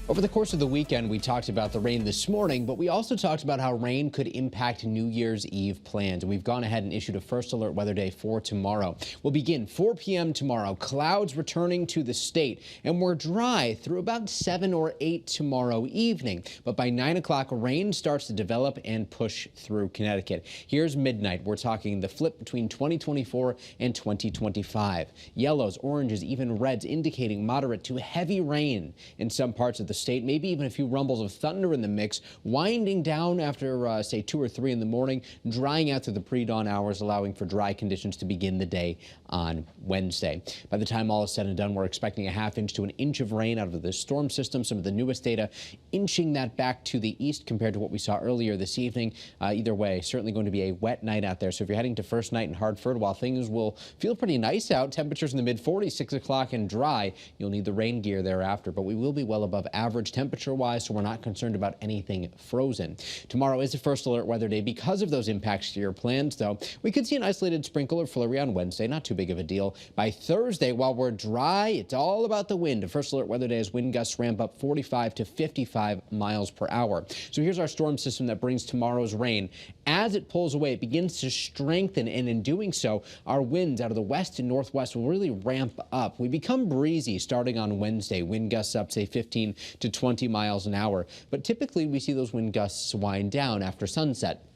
Over the course of the weekend, we talked about the rain this morning, but we also talked about how rain could impact New Year's Eve plans. We've gone ahead and issued a first alert weather day for tomorrow. We'll begin 4 p.m. tomorrow, clouds returning to the state, and we're dry through about 7 or 8 tomorrow evening. But by 9 o'clock, rain starts to develop and push through Connecticut. Here's midnight. We're talking the flip between 2024 and 2025. Yellows, oranges, even reds indicating moderate to heavy rain in some parts of the state, maybe even a few rumbles of thunder in the mix, winding down after, say, 2 or 3 in the morning, drying out through the pre-dawn hours, allowing for dry conditions to begin the day on Wednesday. By the time all is said and done, we're expecting a ½ inch to an inch of rain out of this storm system. Some of the newest data inching that back to the east compared to what we saw earlier this evening. Either way, certainly going to be a wet night out there. So if you're heading to first night in Hartford, while things will feel pretty nice out, temperatures in the mid-40s, 6 o'clock and dry, you'll need the rain gear thereafter, but we will be well above average temperature-wise, so we're not concerned about anything frozen. Tomorrow is a first alert weather day because of those impacts to your plans, though. We could see an isolated sprinkle or flurry on Wednesday, not too big of a deal. By Thursday, while we're dry, it's all about the wind. A first alert weather day as wind gusts ramp up 45 to 55 miles per hour. So here's our storm system that brings tomorrow's rain. As it pulls away, it begins to strengthen, and in doing so, our winds out of the west and northwest will really ramp up. We become breezy starting on Wednesday. Wind gusts up, say, 15 to 20 miles an hour. But typically, we see those wind gusts wind down after sunset.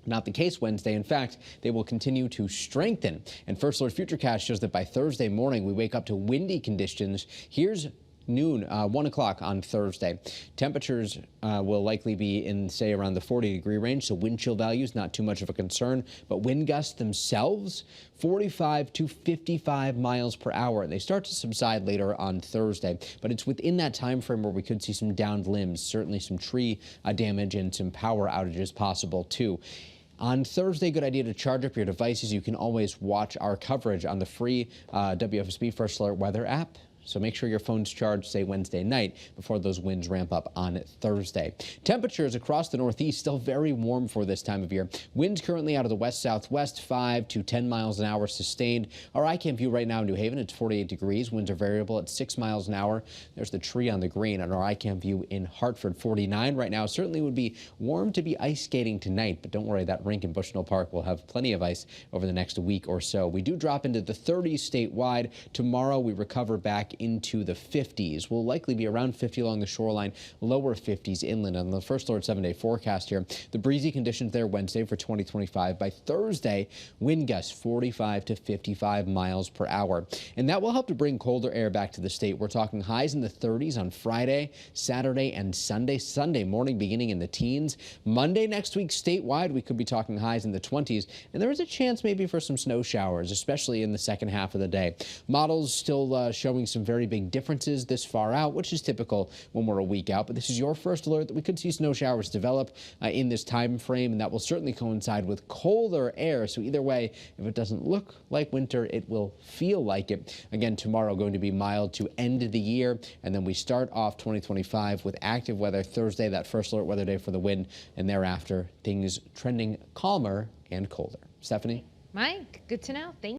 Not the case Wednesday. In fact, they will continue to strengthen. And First Alert Futurecast shows that by Thursday morning, we wake up to windy conditions. Here's noon, 1 o'clock on Thursday. Temperatures will likely be in, say, around the 40-degree range, so wind chill values not too much of a concern. But wind gusts themselves, 45 to 55 miles per hour. They start to subside later on Thursday, but it's within that time frame where we could see some downed limbs, certainly some tree damage and some power outages possible too. On Thursday, good idea to charge up your devices. You can always watch our coverage on the free WFSB First Alert Weather app. So make sure your phone's charged, say, Wednesday night before those winds ramp up on Thursday. Temperatures across the Northeast still very warm for this time of year. Winds currently out of the west-southwest, 5 to 10 miles an hour sustained. Our iCam view right now in New Haven, it's 48 degrees. Winds are variable at 6 miles an hour. There's the tree on the green on our iCam view in Hartford, 49 right now. Certainly would be warm to be ice skating tonight, but don't worry, that rink in Bushnell Park will have plenty of ice over the next week or so. We do drop into the 30s statewide. Tomorrow, we recover back into the 50s. We'll likely be around 50 along the shoreline, lower 50s inland on the First Alert 7-day forecast here. The breezy conditions there Wednesday for 2025. By Thursday, wind gusts 45 to 55 miles per hour. And that will help to bring colder air back to the state. We're talking highs in the 30s on Friday, Saturday, and Sunday. Sunday morning beginning in the teens. Monday next week statewide, we could be talking highs in the 20s. And there is a chance maybe for some snow showers, especially in the second half of the day. Models still showing some very big differences this far out, which is typical when we're a week out. But this is your first alert that we could see snow showers develop in this time frame, and that will certainly coincide with colder air. So either way, if it doesn't look like winter, it will feel like it. Again, tomorrow going to be mild to end of the year, and then we start off 2025 with active weather Thursday, that first alert weather day for the wind, and thereafter things trending calmer and colder. Stephanie? Mike, good to know. Thank you.